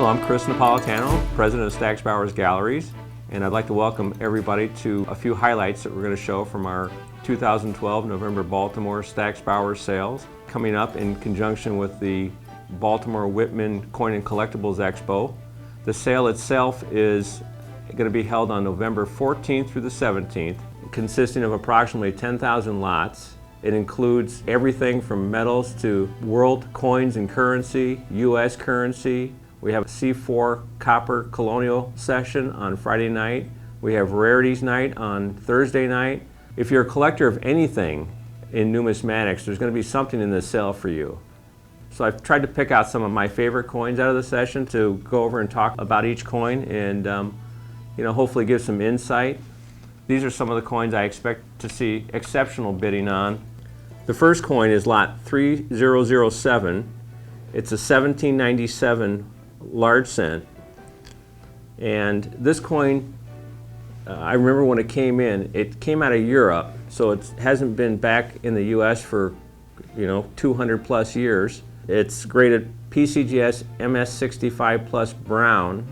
Hello, I'm Chris Napolitano, president of Stack's Bowers Galleries, and I'd like to welcome everybody to a few highlights that we're going to show from our 2012 November Baltimore Stack's Bowers sales, coming up in conjunction with the Baltimore Whitman Coin and Collectibles Expo. The sale itself is going to be held on November 14th through the 17th, consisting of approximately 10,000 lots. It includes everything from metals to world coins and currency, U.S. currency. We have a C4 copper colonial session on Friday night. We have rarities night on Thursday night. If you're a collector of anything in numismatics, there's going to be something in this sale for you. So I've tried to pick out some of my favorite coins out of the session to go over and talk about each coin and hopefully give some insight. These are some of the coins I expect to see exceptional bidding on. The first coin is lot 3007. It's a 1797 large cent. And this coin, I remember when it came out of Europe, so it hasn't been back in the US for 200 plus years. It's graded Pcgs MS65 plus brown,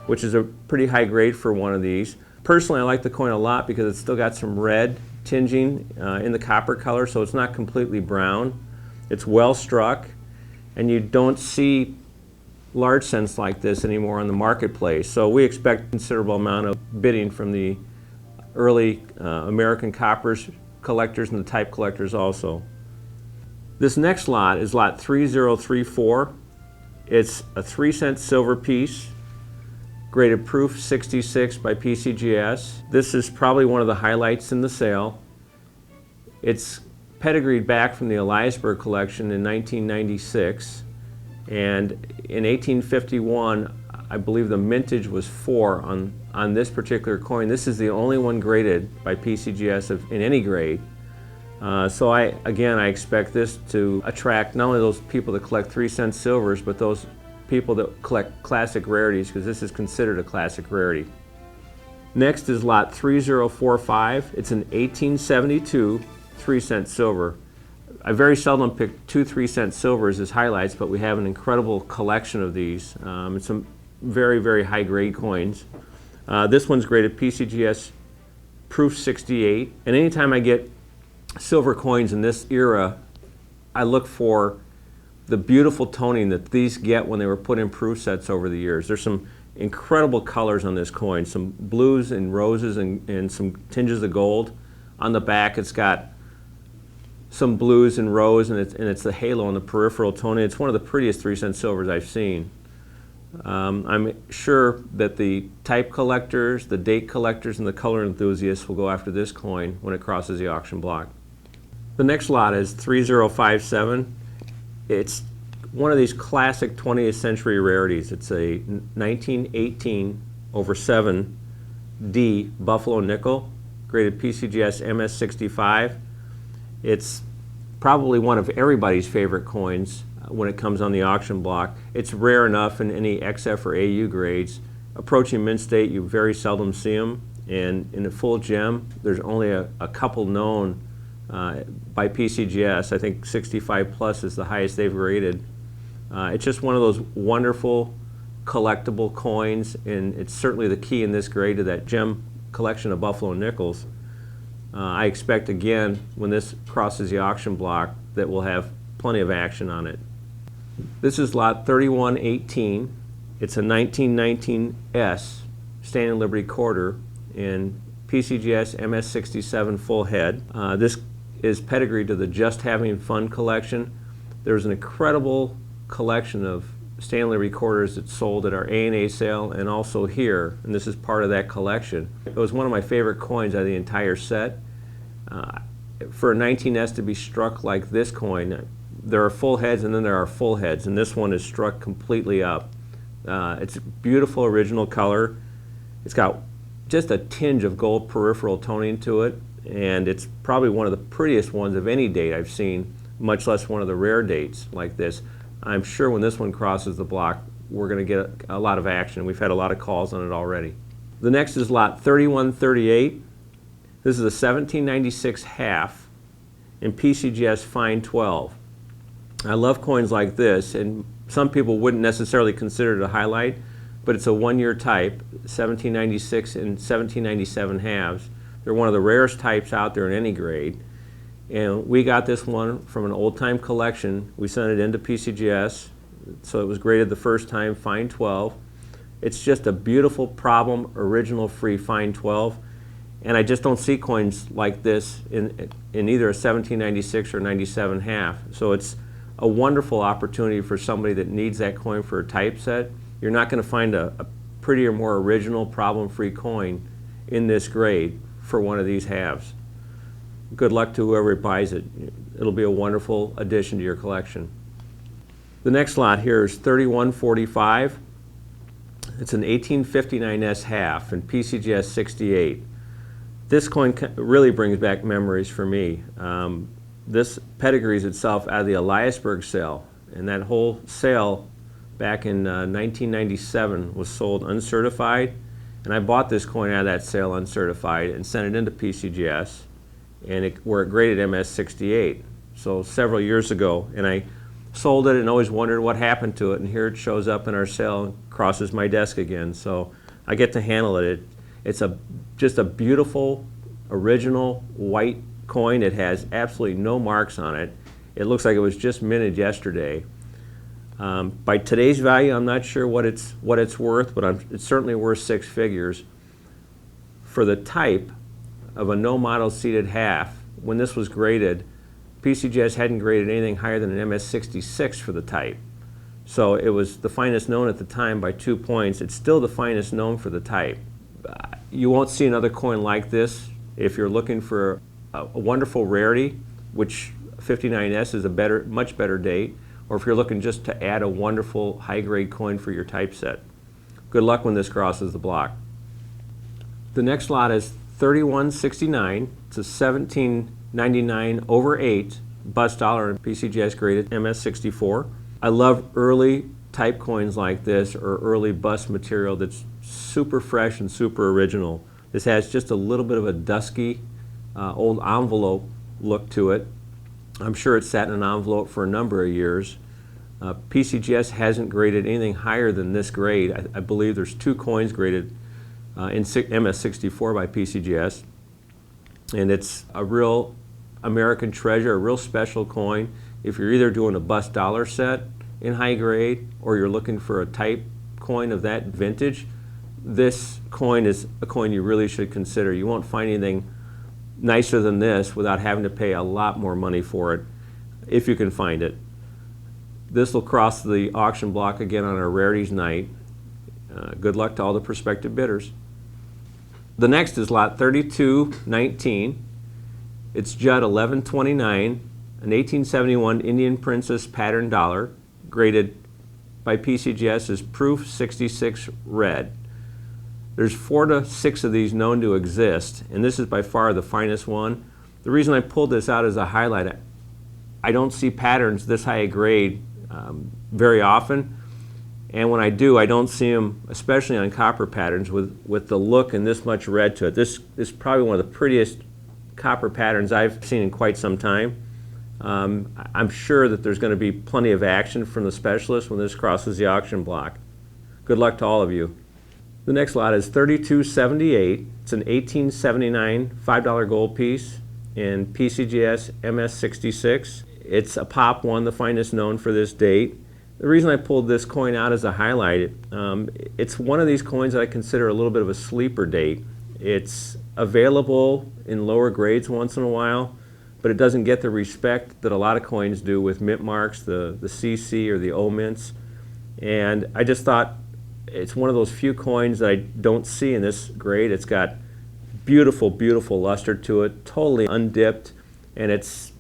which is a pretty high grade for one of these. Personally, I like the coin a lot because it's still got some red tinging in the copper color, so it's not completely brown. It's well struck, and you don't see large cents like this anymore on the marketplace. So we expect a considerable amount of bidding from the early American coppers collectors and the type collectors also. This next lot is lot 3034. It's a 3-cent silver piece, graded proof 66 by PCGS. This is probably one of the highlights in the sale. It's pedigreed back from the Eliasberg collection in 1996, and in 1851 I believe the mintage was 4 on this particular coin. This is the only one graded by PCGS in any grade. So I expect this to attract not only those people that collect 3-cent silvers, but those people that collect classic rarities, because this is considered a classic rarity. Next is lot 3045. It's an 1872 3-cent silver. I very seldom pick 2 3-cent silvers as highlights, but we have an incredible collection of these. It's some very, very high grade coins. This one's graded PCGS proof 68, and anytime I get silver coins in this era, I look for the beautiful toning that these get when they were put in proof sets over the years. There's some incredible colors on this coin, some blues and roses and some tinges of gold. On the back it's got some blues and rose, and it's the halo on the peripheral toning. It's one of the prettiest 3-cent silvers I've seen. I'm sure that the type collectors, the date collectors, and the color enthusiasts will go after this coin when it crosses the auction block. The next lot is 3057. It's one of these classic 20th century rarities. It's a 1918 over 7D Buffalo nickel, graded PCGS MS65. It's probably one of everybody's favorite coins when it comes on the auction block. It's rare enough in any XF or AU grades. Approaching mint state, you very seldom see them, and in a full gem, there's only a couple known by PCGS. I think 65 plus is the highest they've rated. It's just one of those wonderful collectible coins, and it's certainly the key in this grade to that gem collection of Buffalo nickels. I expect again when this crosses the auction block that we'll have plenty of action on it. This is lot 3118. It's a 1919S Standing Liberty quarter in PCGS MS67 full head. This is pedigreed to the Just Having Fun collection. There's an incredible collection of Stanley recorders that sold at our A&A sale and also here, and this is part of that collection. It was one of my favorite coins out of the entire set. For a 19S to be struck like this coin, there are full heads and then there are full heads, and this one is struck completely up. It's a beautiful original color. It's got just a tinge of gold peripheral toning to it, and it's probably one of the prettiest ones of any date I've seen, much less one of the rare dates like this. I'm sure when this one crosses the block, we're going to get a lot of action. We've had a lot of calls on it already. The next is lot 3138. This is a 1796 half in PCGS Fine 12. I love coins like this, and some people wouldn't necessarily consider it a highlight, but it's a one-year type, 1796 and 1797 halves. They're one of the rarest types out there in any grade. And we got this one from an old-time collection. We sent it into PCGS, so it was graded the first time, fine 12. It's just a beautiful problem, original free fine 12. And I just don't see coins like this in either a 1796 or 97 half. So it's a wonderful opportunity for somebody that needs that coin for a typeset. You're not going to find a prettier, more original, problem-free coin in this grade for one of these halves. Good luck to whoever buys it. It'll be a wonderful addition to your collection. The next lot here is 3145. It's an 1859S half in PCGS 68. This coin really brings back memories for me. This pedigrees itself out of the Eliasberg sale, and that whole sale back in 1997 was sold uncertified, and I bought this coin out of that sale uncertified and sent it into PCGS, and where it graded MS 68, so several years ago, and I sold it and always wondered what happened to it, and here it shows up in our sale and crosses my desk again, so I get to handle it. It's just a beautiful, original white coin. It has absolutely no marks on it. It looks like it was just minted yesterday. By today's value, I'm not sure what it's worth, but it's certainly worth six figures. For the type of a no model seated half, when this was graded, PCGS hadn't graded anything higher than an MS 66 for the type. So it was the finest known at the time by 2 points. It's still the finest known for the type. You won't see another coin like this if you're looking for a wonderful rarity, which 59S is a much better date, or if you're looking just to add a wonderful high-grade coin for your typeset. Good luck when this crosses the block. The next lot is 3169. It's a 1799/8 bust dollar in PCGS graded MS64. I love early type coins like this, or early bust material that's super fresh and super original. This has just a little bit of a dusky old envelope look to it. I'm sure it's sat in an envelope for a number of years. PCGS hasn't graded anything higher than this grade. I believe there's 2 coins graded in MS64 by PCGS, and it's a real American treasure, a real special coin. If you're either doing a bust dollar set in high grade, or you're looking for a type coin of that vintage, this coin is a coin you really should consider. You won't find anything nicer than this without having to pay a lot more money for it, if you can find it. This will cross the auction block again on our rarities night. Good luck to all the prospective bidders. The next is lot 3219. It's Judd 1129, an 1871 Indian Princess pattern dollar, graded by PCGS as proof 66 red. There's 4 to 6 of these known to exist, and this is by far the finest one. The reason I pulled this out as a highlight, I don't see patterns this high a grade very often, and when I do, I don't see them, especially on copper patterns, with the look and this much red to it. This is probably one of the prettiest copper patterns I've seen in quite some time. I'm sure that there's going to be plenty of action from the specialists when this crosses the auction block. Good luck to all of you. The next lot is 3278. It's an 1879 $5 gold piece in PCGS MS66. It's a pop one, the finest known for this date. The reason I pulled this coin out as a highlight, it's one of these coins that I consider a little bit of a sleeper date. It's available in lower grades once in a while, but it doesn't get the respect that a lot of coins do with mint marks, the CC or the O mints. And I just thought it's one of those few coins that I don't see in this grade. It's got beautiful, beautiful luster to it, totally undipped, and it's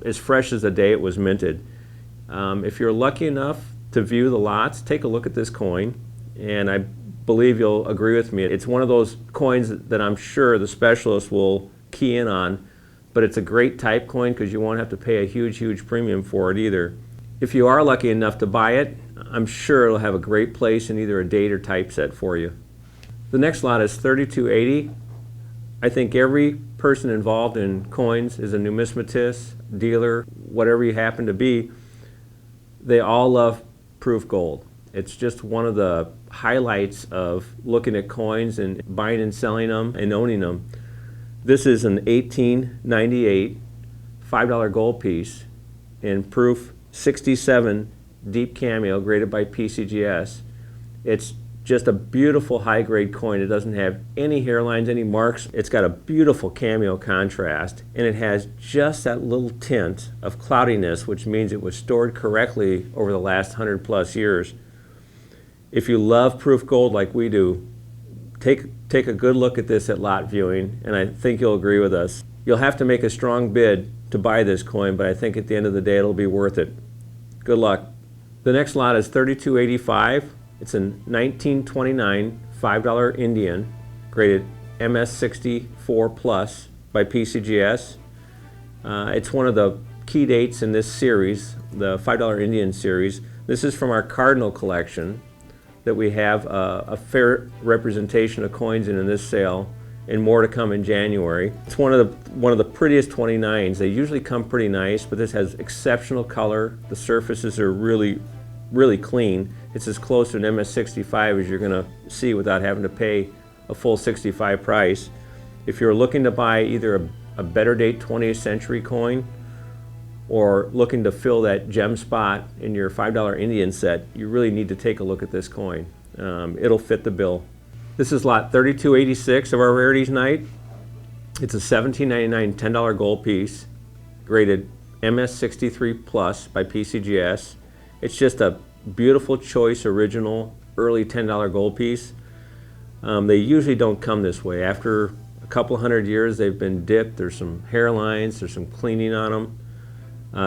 as fresh as the day it was minted. If you're lucky enough to view the lots, take a look at this coin, and I believe you'll agree with me. It's one of those coins that I'm sure the specialists will key in on, but it's a great type coin because you won't have to pay a huge, huge premium for it either. If you are lucky enough to buy it, I'm sure it'll have a great place in either a date or typeset for you. The next lot is 3280. I think every person involved in coins is a numismatist, dealer, whatever you happen to be. They all love proof gold. It's just one of the highlights of looking at coins and buying and selling them and owning them. This is an 1898 $5 gold piece in proof 67 deep cameo graded by Pcgs. It's just a beautiful high-grade coin. It doesn't have any hairlines, any marks. It's got a beautiful cameo contrast, and it has just that little tint of cloudiness, which means it was stored correctly over the last 100+ years. If you love proof gold like we do, take a good look at this at lot viewing, and I think you'll agree with us. You'll have to make a strong bid to buy this coin, but I think at the end of the day it'll be worth it. Good luck. The next lot is 3285. It's a 1929 $5 Indian graded MS64 Plus by PCGS. It's one of the key dates in this series, the $5 Indian series. This is from our Cardinal collection that we have a fair representation of coins in this sale, and more to come in January. It's one of the prettiest 29s. They usually come pretty nice, but this has exceptional color. The surfaces are really clean. It's as close to an MS65 as you're going to see without having to pay a full 65 price. If you're looking to buy either a better date 20th century coin or looking to fill that gem spot in your $5 Indian set, you really need to take a look at this coin. It'll fit the bill. This is lot 3286 of our Rarities Night. It's a $17.99 $10 gold piece graded MS63 Plus by PCGS. It's just a beautiful choice original early $10 gold piece. They usually don't come this way. After a couple hundred years they've been dipped, there's some hairlines, there's some cleaning on them.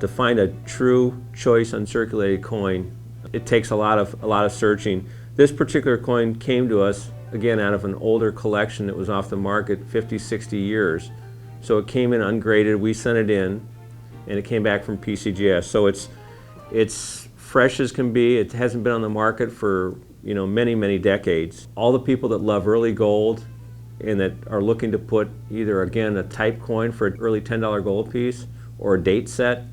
To find a true choice uncirculated coin, it takes a lot of searching. This particular coin came to us again out of an older collection that was off the market 50, 60 years. So it came in ungraded, we sent it in, and it came back from PCGS. So it's fresh as can be. It hasn't been on the market for many decades. All the people that love early gold and that are looking to put either again a type coin for an early $10 gold piece or a date set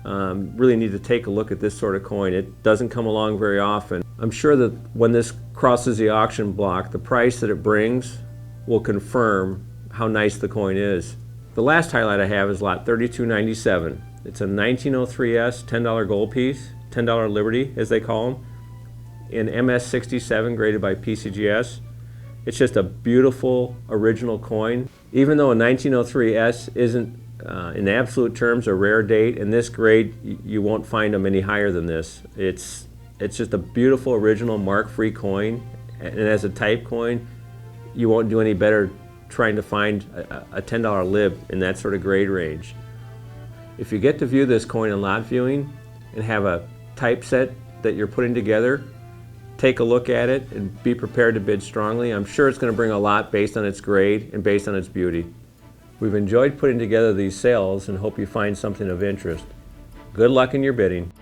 really need to take a look at this sort of coin. It doesn't come along very often. I'm sure that when this crosses the auction block, the price that it brings will confirm how nice the coin is. The last highlight I have is lot 3297. It's a 1903S $10 gold piece, $10 Liberty as they call them, in MS67 graded by PCGS. It's just a beautiful original coin. Even though a 1903S isn't in absolute terms a rare date, in this grade you won't find them any higher than this. It's just a beautiful original mark-free coin, and as a type coin you won't do any better trying to find a $10 lib in that sort of grade range. If you get to view this coin in lot viewing and have a typeset that you're putting together, take a look at it and be prepared to bid strongly. I'm sure it's going to bring a lot based on its grade and based on its beauty. We've enjoyed putting together these sales and hope you find something of interest. Good luck in your bidding.